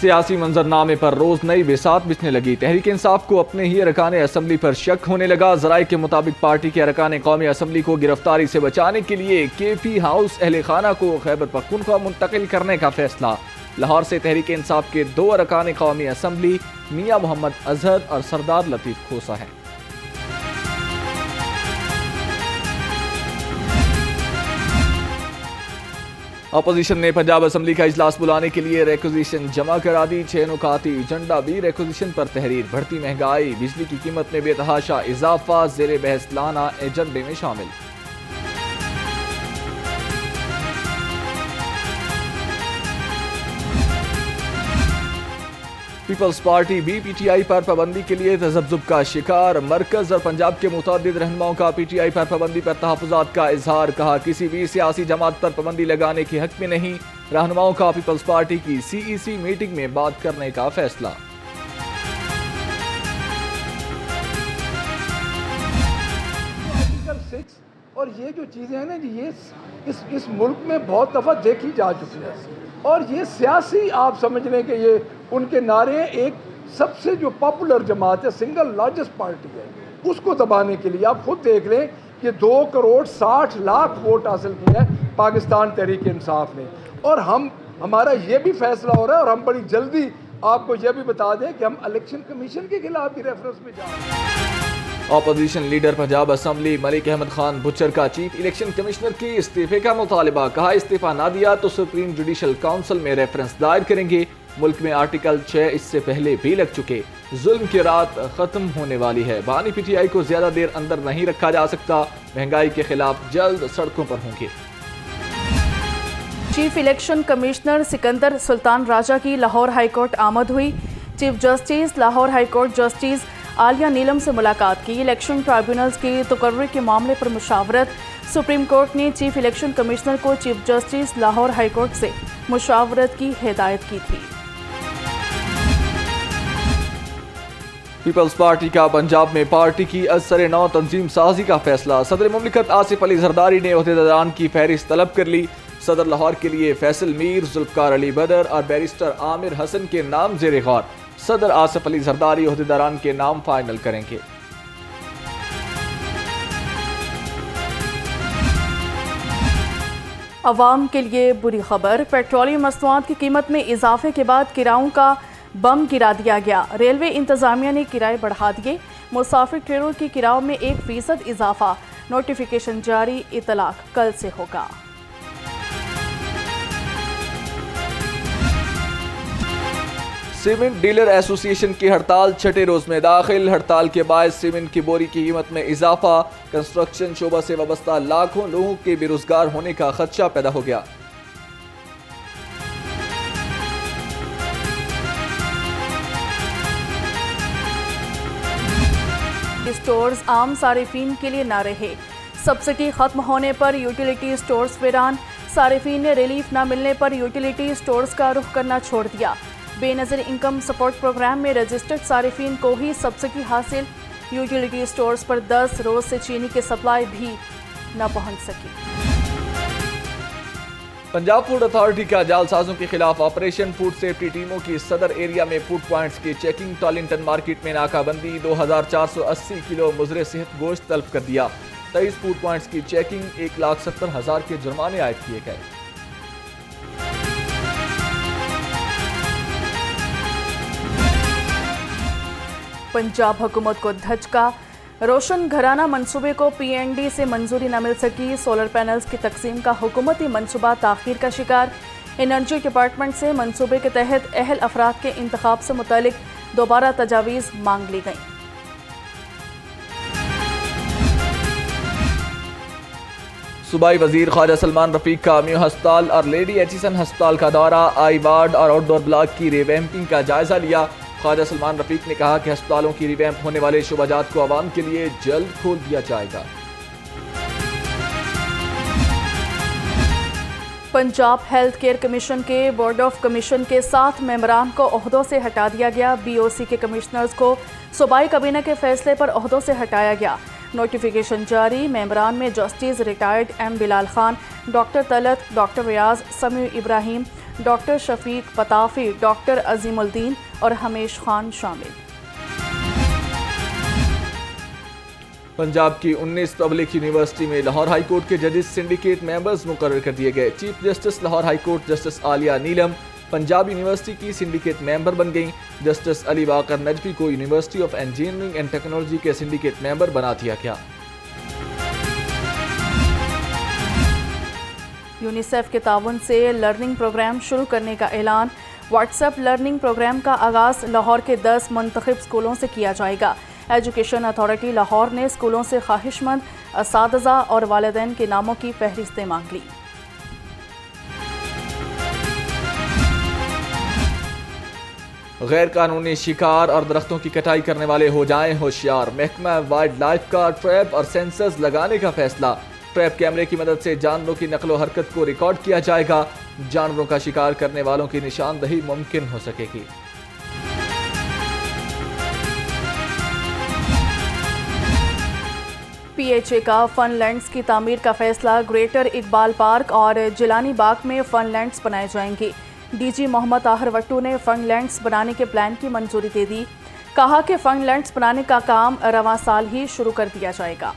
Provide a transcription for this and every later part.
سیاسی منظرنامے پر روز نئی بساط بچنے لگی. تحریک انصاف کو اپنے ہی ارکان اسمبلی پر شک ہونے لگا. ذرائع کے مطابق پارٹی کے ارکان قومی اسمبلی کو گرفتاری سے بچانے کے لیے کے پی ہاؤس اہل خانہ کو خیبر پختونخوا منتقل کرنے کا فیصلہ. لاہور سے تحریک انصاف کے 2 ارکان قومی اسمبلی میاں محمد اظہر اور سردار لطیف کھوسا ہیں. اپوزیشن نے پنجاب اسمبلی کا اجلاس بلانے کے لیے ریکوزیشن جمع کرا دی. 6 نکاتی ایجنڈا بھی ریکوزیشن پر تحریر. بڑھتی مہنگائی، بجلی کی قیمت میں بے تحاشا اضافہ زیر بحث لانا ایجنڈے میں شامل. پیپلز پارٹی بھی پی ٹی آئی پر پابندی کے لیے تذبذب کا شکار. مرکز اور پنجاب کے متعدد رہنماؤں کا پی ٹی آئی پر پابندی پر تحفظات کا اظہار. کہا کسی بھی سیاسی جماعت پر پابندی لگانے کے حق میں نہیں. رہنماؤں کا پیپلز پارٹی کی سی ای سی میٹنگ میں بات کرنے کا فیصلہ. اور یہ جو چیزیں ہیں نا جی، یہ اس ملک میں بہت دفعہ دیکھی جا چکی ہے، اور یہ سیاسی آپ سمجھ لیں کہ یہ ان کے نعرے ایک سب سے جو پاپولر جماعت ہے، سنگل لارجسٹ پارٹی ہے، اس کو دبانے کے لیے آپ خود دیکھ لیں کہ 2,60,00,000 ووٹ حاصل کیا ہے پاکستان تحریک انصاف نے. اور ہمارا یہ بھی فیصلہ ہو رہا ہے، اور ہم بڑی جلدی آپ کو یہ بھی بتا دیں کہ ہم الیکشن کمیشن کے خلاف بھی ریفرنس میں جا رہے ہیں. Opposition leader Punjab assembly Malik Ahmad Khan Butcher کا چیف الیکشن کمشنر کی استعفے کا مطالبہ. کہا استعفیٰ نہ دیا تو سپریم جوڈیشل کونسل میں ریفرنس دائر کریں گے. ملک میں آرٹیکل 6 اس سے پہلے بھی لگ چکے. ظلم کی رات ختم ہونے والی ہے. بانی پی ٹی آئی کو زیادہ دیر اندر نہیں رکھا جا سکتا. مہنگائی کے خلاف جلد سڑکوں پر ہوں گے. Chief election commissioner Sikandar Sultan Raja کی لاہور ہائی کورٹ آمد ہوئی. Chief justice Lahore high court justice Aliya Neelam سے ملاقات کی. الیکشن ٹرائیبونلز کی تقرری کے معاملے پر مشاورت. سپریم کورٹ نے چیف الیکشن کمشنر کو chief justice Lahore high court سے مشاورت کی ہدایت کی تھی. پیپلز پارٹی کا پنجاب میں پارٹی کی از سر نو تنظیم سازی کا فیصلہ. صدر مملکت آصف علی زرداری نے عہدیداران کی فہرست طلب کر لی. صدر لاہور کے لیے فیصل میر، ذوالفقار علی بدر اور بیرسٹر عامر حسن کے نام زیر غور. صدر آصف علی زرداری عہدیداران کے نام فائنل کریں گے. عوام کے لیے بری خبر. پیٹرولیم مصنوعات کی قیمت میں اضافے کے بعد کرایوں کا بم گرا دیا گیا. ریلوے انتظامیہ نے کرائے بڑھا دیے. مسافر ٹرینوں کی کرایوں میں 1% اضافہ. نوٹیفیکیشن جاری. اطلاق کل سے ہوگا. سیمنٹ ڈیلر ایسوسی ایشن کی ہڑتال 6 روز میں داخل. ہڑتال کے باعث سیمنٹ کی بوری کی قیمت میں اضافہ. کنسٹرکشن شعبہ سے وابستہ لاکھوں لوگوں کے بے روزگار ہونے کا خدشہ پیدا ہو گیا. اسٹورز عام صارفین کے لیے نہ رہے. سبسڈی ختم ہونے پر یوٹیلیٹی اسٹورز ویران. صارفین نے ریلیف نہ ملنے پر یوٹیلیٹی اسٹورز کا رخ کرنا چھوڑ دیا. بے نظیر انکم سپورٹ پروگرام میں رجسٹرڈ صارفین کو ہی سبسڈی حاصل. یوٹیلیٹی اسٹورز پر 10 روز سے چینی کی سپلائی بھی نہ پہنچ سکی. پنجاب فوڈ اتھارٹی کا جعلسازوں کے خلاف آپریشن. فوڈ سیفٹی ٹیموں کی صدر ایریا میں فوڈ پوائنٹس کی چیکنگ. ٹارلنگٹن مارکیٹ میں ناکہ بندی. 2480 کلو مضر صحت گوشت طلب کر دیا. 23 فوڈ پوائنٹس کی چیکنگ. 1,70,000 کے جرمانے عائد کیے گئے. پنجاب حکومت کو دھچکا. روشن گھرانہ منصوبے کو پی این ڈی سے منظوری نہ مل سکی. سولر پینلز کی تقسیم کا حکومتی منصوبہ تاخیر کا شکار. انرجی ڈپارٹمنٹ سے منصوبے کے تحت اہل افراد کے انتخاب سے متعلق دوبارہ تجاویز مانگ لی گئیں. صوبائی وزیر خواجہ سلمان رفیق کا میو ہسپتال اور لیڈی ایچیسن ہسپتال کا دورہ. آئی وارڈ اور آؤٹ ڈور بلاک کی ریویمپنگ کا جائزہ لیا. خواجہ سلمان رفیق نے کہا کہ ہسپتالوں کی ریویمپ ہونے والے شعبہ جات کو عوام کے لیے جلد کھول دیا جائے گا. پنجاب ہیلتھ کیئر کمیشن کے بورڈ آف کمیشن کے 7 ممبران کو عہدوں سے ہٹا دیا گیا. بی او سی کے کمشنرز کو صوبائی کابینہ کے فیصلے پر عہدوں سے ہٹایا گیا. نوٹیفیکیشن جاری. ممبران میں جسٹس ریٹائرڈ ایم بلال خان، ڈاکٹر طلعت، ڈاکٹر ریاض، سمیع ابراہیم، ڈاکٹر شفیق پتافی، ڈاکٹر عظیم الدین اور ہمیش خان شامل۔ پنجاب کی 19 پبلک یونیورسٹی میں لاہور ہائی کورٹ کے ججز سنڈیکیٹ ممبرز مقرر کر دیے گئے۔ Chief justice Lahore high court justice Aliya Neelam Punjab university کی سنڈیکیٹ ممبر بن گئیں۔ جسٹس علی باقر نجفی کو university of engineering and technology کے سنڈیکیٹ ممبر بنا دیا گیا۔ یونیسیف کے تعاون سے لرننگ پروگرام شروع کرنے کا اعلان۔ واٹس ایپ لرننگ پروگرام کا آغاز لاہور کے 10 منتخب اسکولوں سے کیا جائے گا۔ ایجوکیشن اتھارٹی لاہور نے اسکولوں سے خواہش مند اساتذہ اور والدین کے ناموں کی فہرستیں مانگ لی۔ غیر قانونی شکار اور درختوں کی کٹائی کرنے والے ہو جائیں ہوشیار، محکمہ وائلڈ لائف کا ٹریپ اور سینسرز لگانے کا فیصلہ۔ ٹریپ کیمرے کی مدد سے جانوروں کی نقل و حرکت کو ریکارڈ کیا جائے گا، جانوروں کا شکار کرنے والوں کی نشاندہی ممکن ہو سکے گی۔ پی ایچ اے کا فن لینڈز کی تعمیر کا فیصلہ۔ گریٹر اقبال پارک اور جیلانی باغ میں فن لینڈز بنائے جائیں گے۔ ڈی جی محمد طاہر وٹو نے فن لینڈز بنانے کے پلان کی منظوری دے دی، کہا کہ فن لینڈز بنانے کا کام رواں سال ہی شروع کر دیا جائے گا۔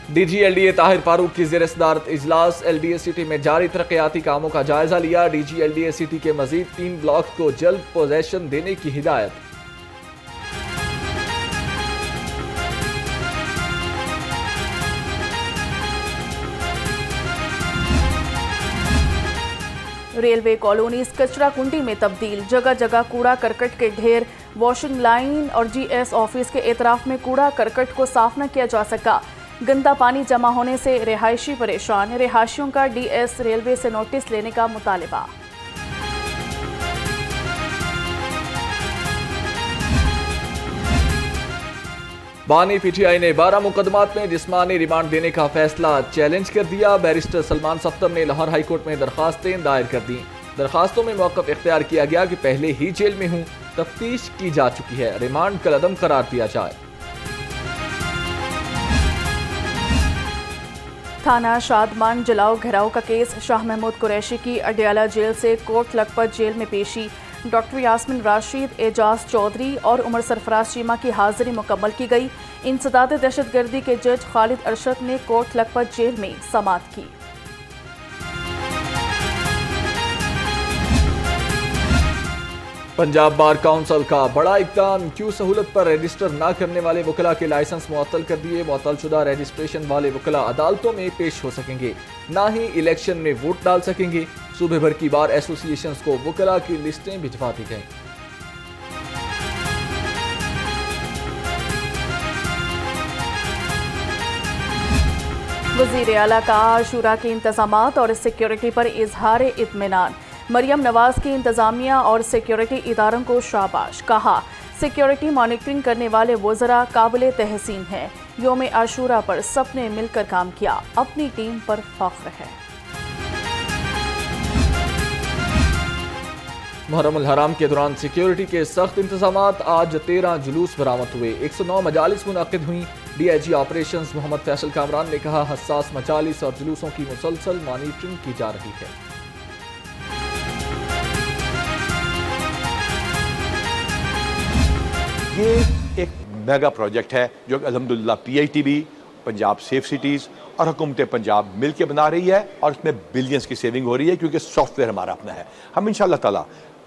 D G L D A Tahir Farooq کی زیر صدارت اجلاس۔ ایل ڈی اے سٹی میں جاری ترقیاتی کاموں کا جائزہ لیا۔ D G L D A city کے مزید 3 بلاک کو جلد پوزیشن دینے کی ہدایت۔ ریلوے کالونیز کچرا کنڈی میں تبدیل، جگہ جگہ کوڑا کرکٹ کے ڈھیر۔ واشنگ لائن اور جی ایس آفس کے اطراف میں کوڑا کرکٹ کو صاف نہ کیا جا سکا۔ گندا پانی جمع ہونے سے رہائشی پریشان، رہائشیوں کا ڈی ایس ریلوے سے نوٹس لینے کا مطالبہ۔ بانی پی ٹی آئی نے 12 مقدمات میں جسمانی ریمانڈ دینے کا فیصلہ چیلنج کر دیا۔ بیرسٹر سلمان صفتر نے لاہور ہائی کورٹ میں درخواستیں دائر کر دیں۔ درخواستوں میں موقف اختیار کیا گیا کہ پہلے ہی جیل میں ہوں، تفتیش کی جا چکی ہے، ریمانڈ کالعدم قرار دیا جائے۔ تھانہ شادمان جلاؤ گھیراؤ کا کیس، شاہ محمود قریشی کی اڈیالہ جیل سے کوٹ لکھپت جیل میں پیشی۔ ڈاکٹر یاسمین راشد، اعجاز چودھری اور عمر سرفراز چیمہ کی حاضری مکمل کی گئی۔ انسداد دہشت گردی کے جج خالد ارشد نے کوٹ لکھپت جیل میں سماعت کی۔ پنجاب بار کونسل کا بڑا اقدام، کیوں سہولت پر رجسٹر نہ کرنے والے وکلاء کے لائسنس معطل کر دیے۔ معطل شدہ رجسٹریشن والے وکلاء عدالتوں میں پیش ہو سکیں گے، نہ ہی الیکشن میں ووٹ ڈال سکیں گے۔ صوبے بھر کی بار ایسوسی ایشنز کو وکلاء کی لسٹیں بھجوا دی گئیں۔ وزیر اعلیٰ کا عاشورہ کے انتظامات اور سیکیورٹی پر اظہار اطمینان۔ مریم نواز کی انتظامیہ اور سیکیورٹی اداروں کو شاباش، کہا سیکیورٹی مانیٹرنگ کرنے والے وزراء قابل تحسین ہیں۔ یوم عاشورہ پر سب نے مل کر کام کیا، اپنی ٹیم پر فخر ہے۔ محرم الحرام کے دوران سیکیورٹی کے سخت انتظامات، آج 13 جلوس برآمد ہوئے، 109 مجالس منعقد ہوئیں۔ ڈی آئی جی آپریشنز محمد فیصل کامران نے کہا حساس مجالس اور جلوسوں کی مسلسل مانیٹرنگ کی جا رہی ہے۔ یہ ایک میگا پروجیکٹ ہے جو الحمدللہ P I T B, Punjab safe cities اور حکومت پنجاب مل کے بنا رہی ہے، اور اس میں بلینز کی سیونگ ہو رہی ہے کیونکہ سافٹ ویئر ہمارا اپنا ہے۔ ہم انشاءاللہ تعالیٰ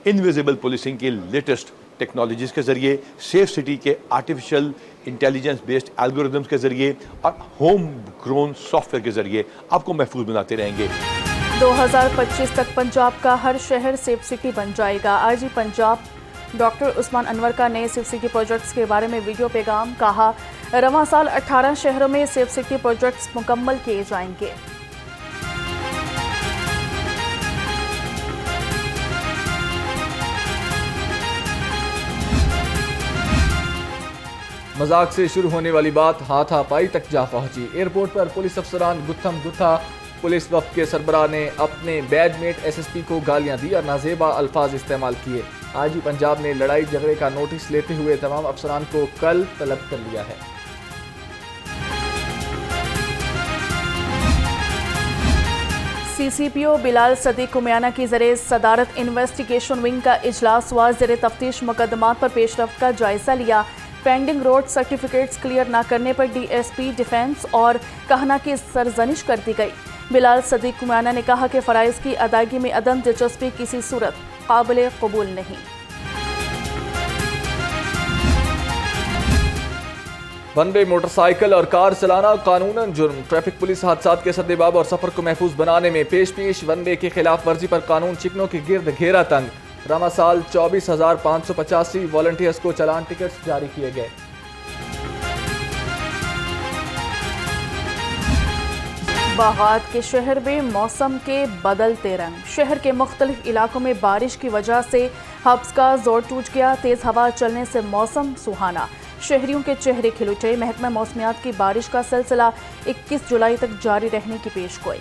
انویزیبل پولیسنگ کی لیٹسٹ ٹیکنالوجیز کے ذریعے، سیف سٹی کے آرٹیفیشل انٹیلیجنس بیسڈ الگوریدمز کے ذریعے اور ہوم گرون سافٹ ویئر کے ذریعے آپ کو محفوظ بناتے رہیں گے۔ 2025 تک پنجاب کا ہر شہر سیف سٹی بن جائے گا۔ آئی جی پنجاب ڈاکٹر عثمان انور کا نئے سیف سٹی پروجیکٹس کے بارے میں ویڈیو پیغام، کہا رواں سال 18 شہروں میں سیف سٹی پروجیکٹس مکمل کیے جائیں گے۔ مذاق سے شروع ہونے والی بات ہاتھا پائی تک جا پہنچی۔ ایئرپورٹ پر پولیس افسران گتھم گتھا، پولیس وفد کے سربراہ نے اپنے بیڈ میٹ ایس ایس پی کو گالیاں دی اور نازیبا الفاظ استعمال کیے۔ آئی جی پنجاب نے لڑائی جھگڑے کا نوٹس لیتے ہوئے تمام افسران کو کل طلب کر لیا ہے۔ CCPO بلال صدیق کمیانہ کی زیر صدارت انویسٹیگیشن ونگ کا اجلاس ہوا. زیر تفتیش مقدمات پر پیش رفت کا جائزہ لیا. پینڈنگ روڈ سرٹیفکیٹس کلیئر نہ کرنے پر DSP ڈیفنس اور کہنا کی سرزنش کر دی گئی. بلال صدیق کمیانہ نے کہا کہ فرائض کی ادائیگی میں عدم دلچسپی کسی صورت قابل قبول نہیں. ون وے موٹر سائیکل اور کار چلانا قانوناً جرم. ٹریفک پولیس حادثات کے سدباب اور سفر کو محفوظ بنانے میں پیش ون وے کی خلاف ورزی پر قانون چکنوں کے گرد گھیرا تنگ. رواں سال 24,585 والنٹیئرز کو چلان ٹکٹس جاری کیے گئے. باغات کے شہر میں موسم کے بدلتے رنگ. شہر کے مختلف علاقوں میں بارش کی وجہ سے ہبس کا زور ٹوٹ گیا. تیز ہوا چلنے سے موسم سہانا. شہریوں کے چہرے کھل اٹھے. محکمہ موسمیات کی بارش کا سلسلہ 21 جولائی تک جاری رہنے کی پیش گوئی.